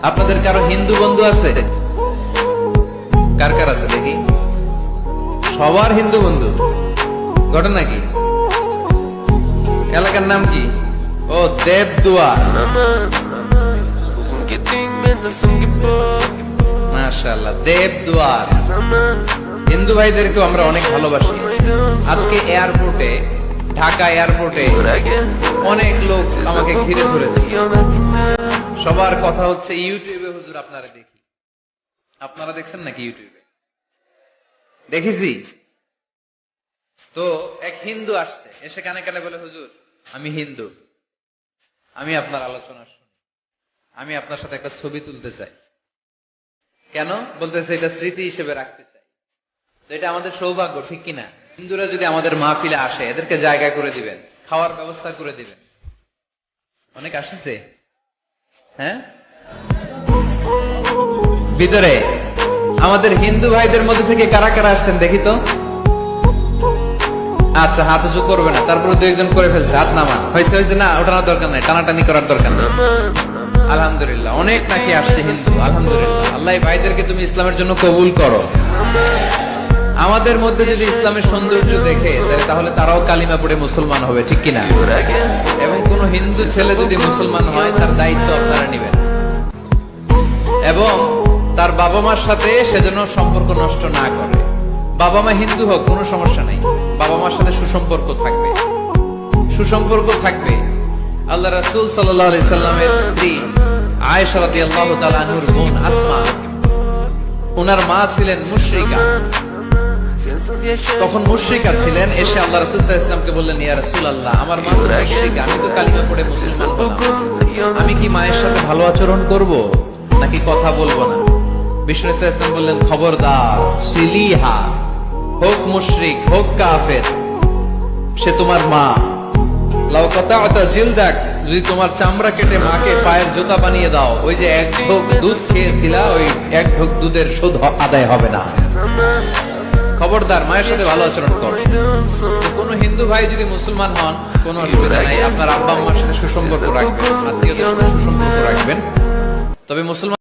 আপনাদের কারো হিন্দু বন্ধু আছে? কার কার আছে দেখি? সবার হিন্দু বন্ধু। ঘটনা কি? এলাকার নাম কি? ও দেবদুয়ার। মাশাআল্লাহ, দেবদুয়ার। হিন্দু ভাইদেরকেও আমরা অনেক ভালোবাসি। আজকে এয়ারপোর্টে, ঢাকা এয়ারপোর্টে অনেক লোক আমাকে ঘিরে ধরেছে। সবার কথা হচ্ছে ইউটিউবে হুজুর আপনারা দেখি। আপনারা দেখছেন নাকি ইউটিউবে? দেখেছি তো। এক হিন্দু আসছে, এসে কানে কানে বলে, হুজুর আমি হিন্দু, আমি আপনার আলোচনা শুনি, আমি আপনার সাথে একটা ছবি তুলতে চাই। কেন? বলতেছে এটা স্মৃতি হিসেবে রাখতে চাই। তো এটা আমাদের সৌভাগ্য, ঠিক কিনা? হিন্দুরা যদি আমাদের মাহফিলে আসে, এদেরকে জায়গা করে দিবেন, খাওয়ার ব্যবস্থা করে দিবেন। অনেক আসছে, হ্যাঁ। ভিতরে আমাদের হিন্দু ভাইদের মধ্যে থেকে কারা কারা আসছেন দেখি তো। আচ্ছা, হাত উঁচু করবে না, তারপরে দু একজন করে ফেলছে, হাত নামান। হয়েছে হয়েছে, না ওঠানোর দরকার নাই, টানাটানি করার দরকার নেই। আলহামদুলিল্লাহ, অনেক নাকি আসছে হিন্দু। আলহামদুলিল্লাহ, আল্লাহ ভাইদেরকে তুমি ইসলামের জন্য কবুল করো। আমাদের মধ্যে যদি ইসলামের সৌন্দর্য দেখে তাহলে তারাও কালিমা পড়ে মুসলমান হবে, ঠিক কিনা? এবং কোন হিন্দু ছেলে যদি মুসলমান হয়, তার দায়িত্ব আপনারা নেবেন এবং তার বাবা মার সাথে সেজন্য সম্পর্ক নষ্ট না করে। বাবা মা হিন্দু হোক, কোনো সমস্যা নাই, বাবা মার সাথে সুসম্পর্ক থাকবে, সুসম্পর্ক থাকবে। আল্লাহ রাসূল সাল্লাল্লাহু আলাইহি সাল্লামের স্ত্রী আয়েশা রাদিয়াল্লাহু তাআলা আনহার বোন আসমা, ওনার মা ছিলেন মুশরিকা। তখন মুশরিকা ছিলেন, এসে আল্লাহ রাসূল সাল্লাল্লাহু আলাইহি ওয়াসাল্লামকে বললেন, ইয়া রাসূলুল্লাহ, আমার মা মুশরিকা, আমি তো কালিমা পড়ে মুসলমান হলাম, আমি কি মায়ের সাথে ভালো আচরণ করব নাকি কথা বলবো না? বিষ্ণু সাল্লাল্লাহু আলাইহি ওয়াসাল্লাম বললেন, খবরদার, সিলিহা, হোক মুশরিক হোক কাফের, সে তোমার মা। লাউ কাতা'তা জিলদাক, যদি তোমার চামড়া কেটে মাকে পায়ের জুতা বানিয়ে দাও, ওই যে এক ঢোক দুধ খেয়েছিলা, ওই এক ঢোক দুধের শোধ আদায় হবে না। খবরদার, মায়ের সাথে ভালো আচরণ করো। কোন হিন্দু ভাই যদি মুসলমান হন, কোনো অসুবিধা নাই, আপনার আব্বা আম্মার সাথে সুসম্পর্ক রাখবেন, আত্মীয়দের সাথে সুসম্পর্ক রাখবেন। তবে মুসলমান